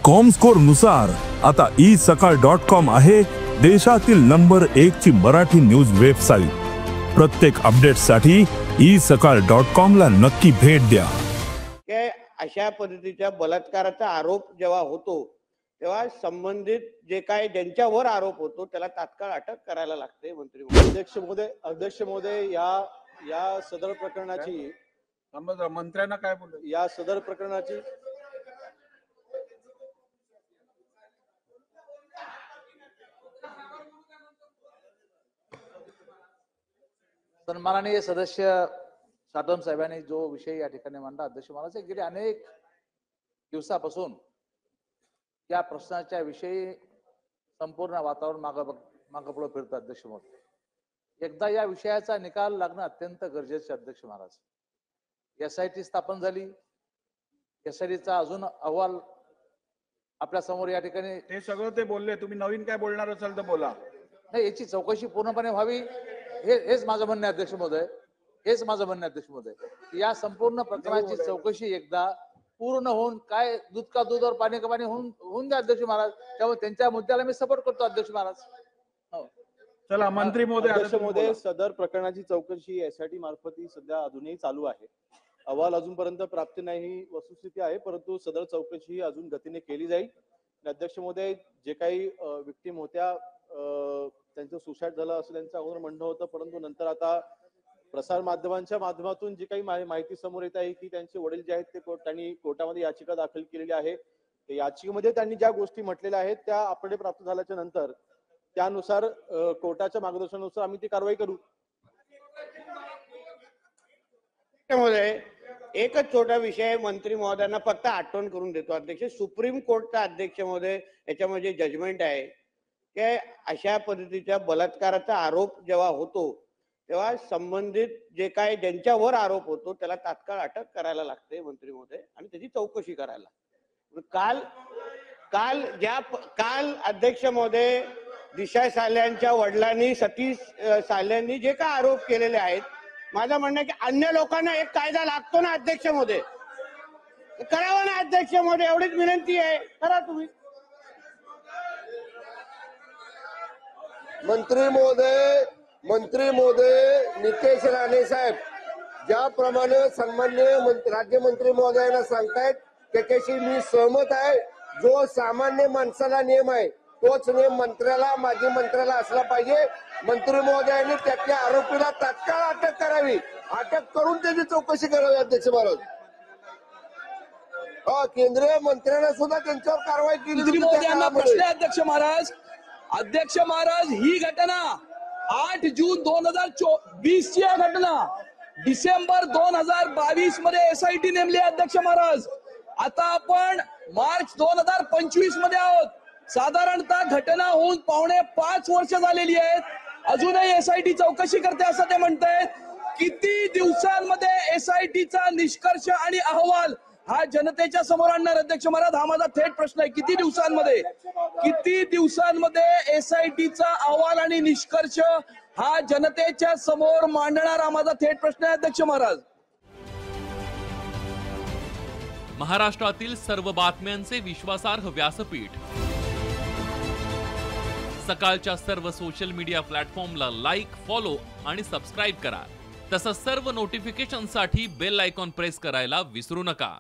Comscore नुसार आता isakal.com आहे देशातील नंबर 1 ची मराठी न्यूज वेबसाईट। प्रत्येक अपडेटसाठी isakal.com ला नक्की भेट द्या। अशा पद्धतीच्या बलात्काराचा आरोप जेव्हा होतो तेव्हा संबंधित जे काय ज्यांच्यावर आरोप होतो त्याला तात्काळ अटक करायला लागते। मंत्री अध्यक्ष महोदय या सदर प्रकरणाची मंत्र्यांना काय बोलतो या सदर प्रकरणाची सन्माननीय सदस्य साटम साहेबांनी जो विषय या ठिकाणी मांडला, अध्यक्ष महाराज, गेली अनेक दिवसापासून या प्रश्नाच्या विषयी संपूर्ण वातावरण मागपुढे फिरतं। अध्यक्ष महोदय, एकदा या विषयाचा निकाल लागणं अत्यंत गरजेचे। अध्यक्ष महाराज, SIT स्थापन झाली, SITचा अजून अहवाल आपल्या समोर या ठिकाणी ते सगळं ते बोलले, तुम्ही नवीन काय बोलणार असाल तर बोला। नाही, याची चौकशी पूर्णपणे व्हावी हेच माझं म्हणणं आहे अध्यक्ष महोदय, हेच माझं म्हणणं आहे अध्यक्ष महोदय। या संपूर्ण प्रकरणाची चौकशी एकदा पूर्ण होऊन काय दूध का दूध और पाणी का पाणी होऊन द्या अध्यक्ष महाराज। त्यामुळे त्यांच्या मुद्द्याला मी सपोर्ट करतो अध्यक्ष महाराज। चला मंत्री महोदय। अध्यक्ष महोदय, सदर प्रकरणाची चौकशी SIT मार्फत सध्या अजूनही चालू आहे। अहवाल अजूनपर्यंत प्राप्त नाही ही वस्तुस्थिती आहे, परंतु सदर चौकशी अजून गतीने केली जाईल। अध्यक्ष महोदय, जे काही विक्टिम होत्या त्यांचं सुसाईड झालं असं त्यांचं अगोदर म्हणणं होतं, परंतु नंतर आता प्रसार माध्यमांच्या माध्यमातून जी काही माहिती समोर येत आहे की त्यांचे वडील जे आहेत ते त्यांनी कोर्टामध्ये याचिका दाखल केलेली आहे। याचिकेमध्ये त्यांनी ज्या गोष्टी म्हटलेल्या आहेत त्या अपडेट प्राप्त झाल्याच्या नंतर त्यानुसार कोर्टाच्या मार्गदर्शनानुसार आम्ही ती कारवाई करू। एकच छोटा विषय मंत्री महोदयांना फक्त आठवण करून देतो अध्यक्ष, सुप्रीम कोर्टचा अध्यक्ष महोदय याच्यामध्ये जजमेंट आहे की अशा पद्धतीच्या बलात्काराचा आरोप जेव्हा होतो तेव्हा संबंधित जे काय ज्यांच्यावर आरोप होतो त्याला तात्काळ अटक करायला लागते मंत्री महोदय, आणि त्याची चौकशी करायला। काल अध्यक्ष महोदय दिशा साल्यांच्या वडिलांनी, सतीश साल्यांनी जे काय आरोप केलेले आहेत, माझं म्हणणं की अन्य लोकांना एक कायदा लागतो ना अध्यक्ष महोदय, करावा ना अध्यक्ष महोदय, एवढीच विनंती आहे, करा तुम्ही। मंत्री महोदय नितेश राणे साहेब ज्याप्रमाणे सन्मान्य राज्यमंत्री महोदयांना सांगतायत त्याच्याशी मी सहमत आहे। जो सामान्य माणसाला नियम आहे तोच नियम मंत्र्याला, माजी मंत्र्याला असला पाहिजे। मंत्री महोदयांनी त्याच्या आरोपीला तात्काळ अटक करावी, अटक करून त्याची चौकशी करावी। अध्यक्ष महाराज, केंद्रीय मंत्र्यांना सुद्धा त्यांच्यावर कारवाई केली। अध्यक्ष महाराज, ही घटना 8 जून 2024 ची घटना, डिसेंबर 2022 मध्ये SIT नेमली। अध्यक्ष महाराज, आता आपण मार्च 2025 मध्ये आहोत। साधारणतः घटना होऊन 5.5 वर्ष झालेली आहेत, अजूनही SIT चौकशी करते असं ते म्हणतायत। किती दिवसांमध्ये SITचा निष्कर्ष आणि अहवाल हा जनतेच्या समोर आणणार अध्यक्ष महाराज? हा माझा थेट प्रश्न आहे। किती दिवसांमध्ये SITचा अहवाल आणि निष्कर्ष हा जनतेच्या समोर मांडणार? हा माझा थेट प्रश्न आहे अध्यक्ष महाराज। महाराष्ट्रातील सर्व बातम्यांचे विश्वासार्ह व्यासपीठ, सकाळच्या सर्व सोशल मीडिया प्लॅटफॉर्मला लाईक, फॉलो आणि सबस्क्राईब करा। तसंच सर्व नोटिफिकेशनसाठी बेल आयकॉन प्रेस करायला विसरू नका।